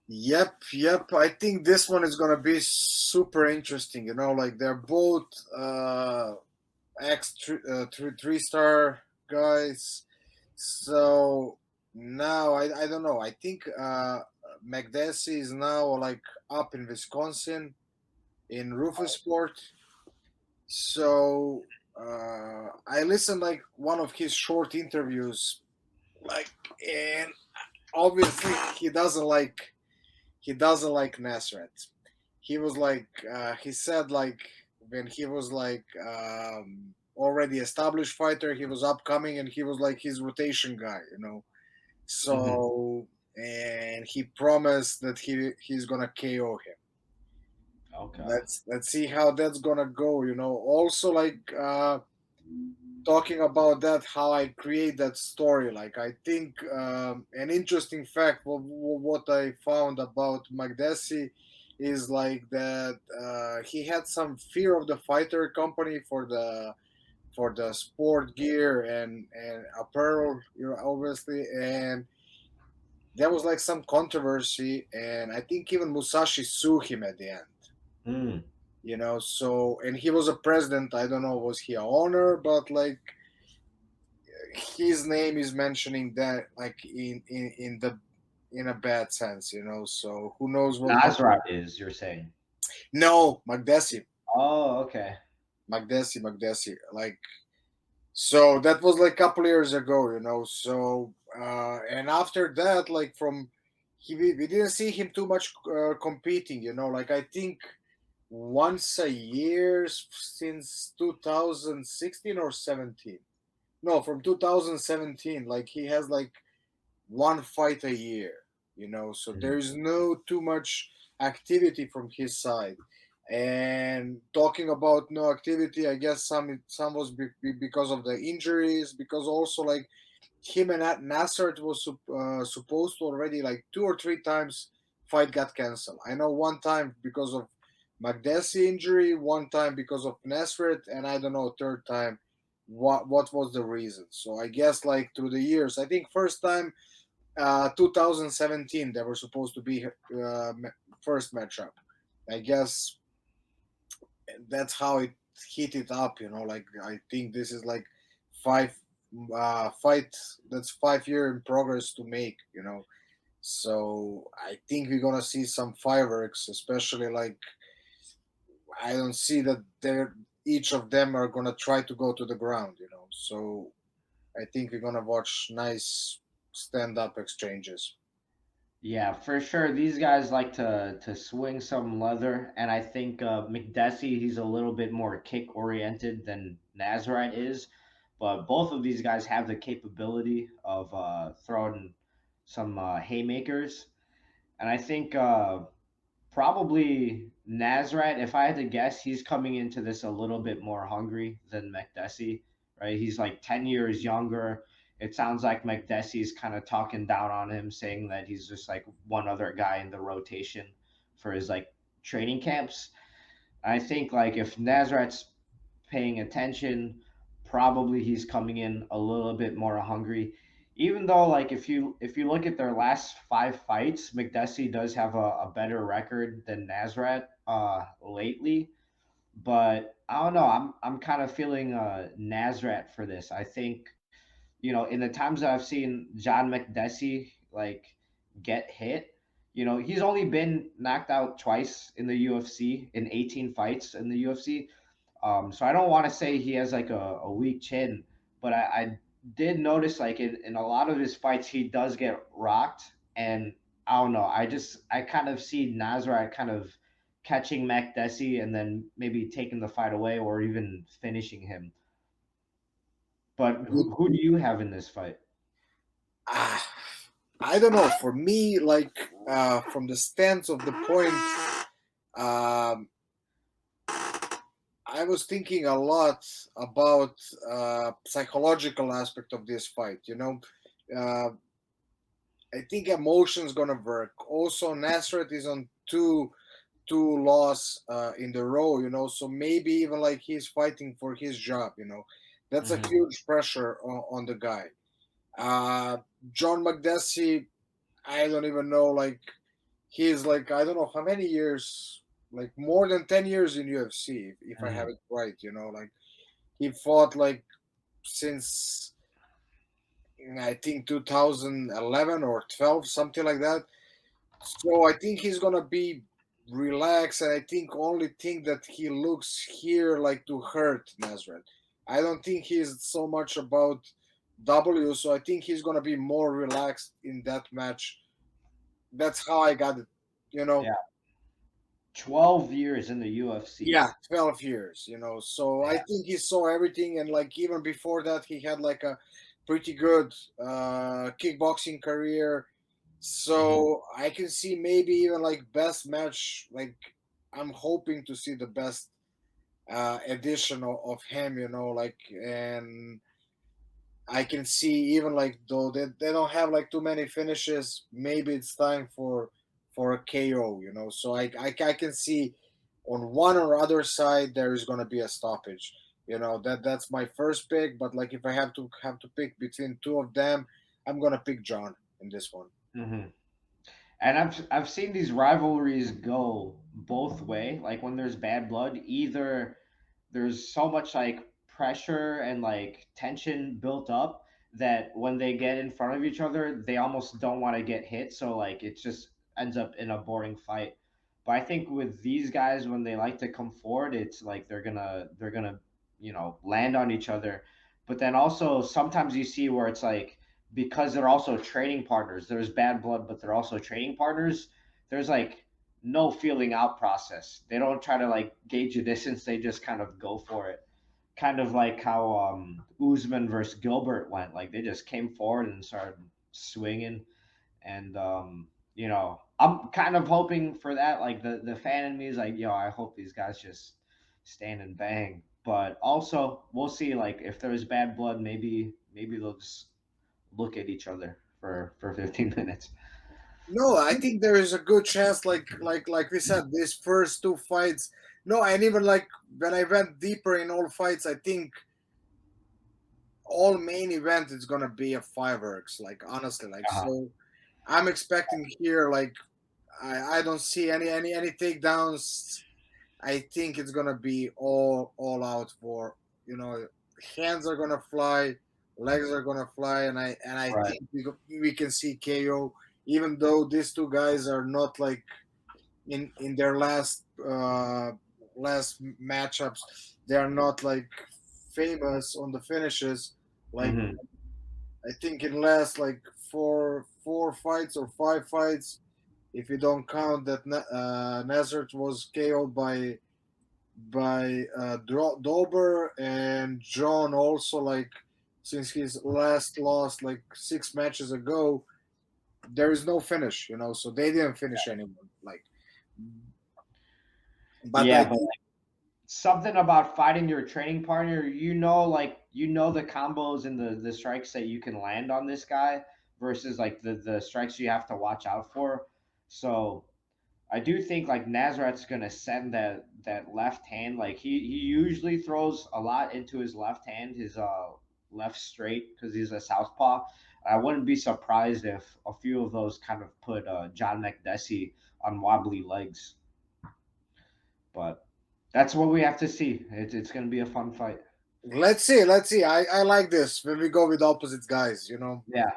Yep. I think this one is gonna be super interesting. Like they're both ex three-star guys. So now I don't know. I think Makdessi is now like up in Wisconsin in Rufus-Sport. So I listened like one of his short interviews, like, and obviously he doesn't like Nasrat. He was like he said like when he was like already established fighter, he was upcoming and he was like his rotation guy. Hmm. So and he promised that he's gonna KO him. Okay. Let's see how that's gonna go. Also like talking about that, how I create that story. Like I think an interesting fact what I found about Makdessi is like that he had some fear of the fighter company for the sport gear and apparel, obviously, and there was like some controversy, and I think even Musashi sued him at the end. Mm. So and he was a president. I don't know, was he a owner, but like his name is mentioning that like in a bad sense. So who knows what's going. Nasrat is, you're saying? No, Makdessi. Oh, okay. Makdessi, like, so that was like a couple years ago. So and after that, like from we didn't see him too much competing. Like I think once a year since 2016 or 17. No, from 2017, like he has like one fight a year. So Mm. there's no too much activity from his side. And talking about no activity, I guess some was because of the injuries, because also like him and Nasrat was supposed to already like 2 or 3 times fight got canceled. I know one time because of Makdessi injury, one time because of Nasrat, and I don't know third time what was the reason. So I guess like through the years, I think first time 2017 they were supposed to be first matchup. I guess that's how it heated up. Like I think this is like five fight that's 5 year in progress to make. So I think we're gonna see some fireworks, especially like I don't see that they're each of them are gonna try to go to the ground. So I think we're gonna watch nice stand up exchanges. Yeah, for sure. These guys like to swing some leather, and I think McDessie, he's a little bit more kick oriented than Nazarite is, but both of these guys have the capability of throwing some haymakers, and I think probably Nazarite, if I had to guess, he's coming into this a little bit more hungry than McDessie, right? He's like 10 years younger. It sounds like McDessie's kind of talking down on him, saying that he's just like one other guy in the rotation for his like training camps. I think like if Nazarite's paying attention, probably he's coming in a little bit more hungry. Even though like if you look at their last 5 fights, McDessie does have a better record than Nazrat lately. But I don't know. I'm kind of feeling Nazrat for this. I think in the times that I've seen John McDessie like get hit, he's only been knocked out twice in the UFC in 18 fights in the UFC. So I don't want to say he has like a weak chin, but I did notice like in a lot of his fights he does get rocked, and I don't know. I kind of see Nasrat kind of catching McDessie and then maybe taking the fight away or even finishing him. But who do you have in this fight? Ah, I don't know. For me, like from the stance of the point, um, I was thinking a lot about psychological aspect of this fight. Uh, I think emotions gonna work. Also, Nasrat is on two loss in the row. So maybe even like he's fighting for his job. That's a Hmm. huge pressure on the guy. Uh, John McDessie, I don't even know. Like he's like, I don't know how many years, like more than 10 years in UFC, if I have Mhm. it right. Like he fought like since I think 2011 or 12, something like that. So I think he's gonna be relaxed, and I think only thing that he looks here like to hurt Nasrat. I don't think he's so much about W, so I think he's gonna be more relaxed in that match. That's how I got it, you know. Yeah, 12 years in the UFC. Yeah, 12 years, So I Yeah. think he saw everything, and like even before that, he had like a pretty good kickboxing career. Mhm. So I can see maybe even like best match. Like I'm hoping to see the best edition of him, like, and I can see even like though they don't have like too many finishes. Maybe it's time for a KO, So I can see on one or other side there is gonna be a stoppage. That's my first pick. But like if I have to pick between two of them, I'm gonna pick John in this one. Mhm. And I've seen these rivalries go both way. Like when there's bad blood, either there's so much like pressure and like tension built up that when they get in front of each other, they almost don't want to get hit. So like it just ends up in a boring fight. But I think with these guys, when they like to come forward, it's like they're gonna land on each other. But then also sometimes you see where it's like because they're also training partners. There's bad blood, but they're also training partners. There's like no feeling out process. They don't try to like gauge a distance. They just kind of go for it. Kind of like how Usman versus Gilbert went. Like they just came forward and started swinging. And I'm kind of hoping for that. Like the fan in me is like, yo, I hope these guys just stand and bang. But also, we'll see. Like if there's bad blood, maybe they'll just look at each other for 15 minutes. No, I think there is a good chance. Like we said, these first two fights. No, and even like when I went deeper in all fights, I think all main event is gonna be a fireworks. Like honestly, like Uh-huh. so, I'm expecting here. Like I don't see any takedowns. I think it's gonna be all out for you know hands are gonna fly, legs are gonna fly, and I Right. think we can see KO. Even though these two guys are not like in their last matchups, they are not like famous on the finishes. Like Hmm. I think in last like four fights or five fights, if you don't count that Nasrat was KO'd by Dober, and John also, like since his last loss like 6 matches ago, there is no finish, so they didn't finish anyone. Like, but I Yeah, but think something about fighting your training partner, like the combos and the strikes that you can land on this guy versus like the strikes you have to watch out for. So I do think like Nazareth's gonna send that left hand. Like he usually throws a lot into his left hand, his left straight because he's a southpaw. I wouldn't be surprised if a few of those kind of put John Makdessi on wobbly legs. But that's what we have to see. It's gonna be a fun fight. let's see. I like this when we go with opposite guys. Yeah.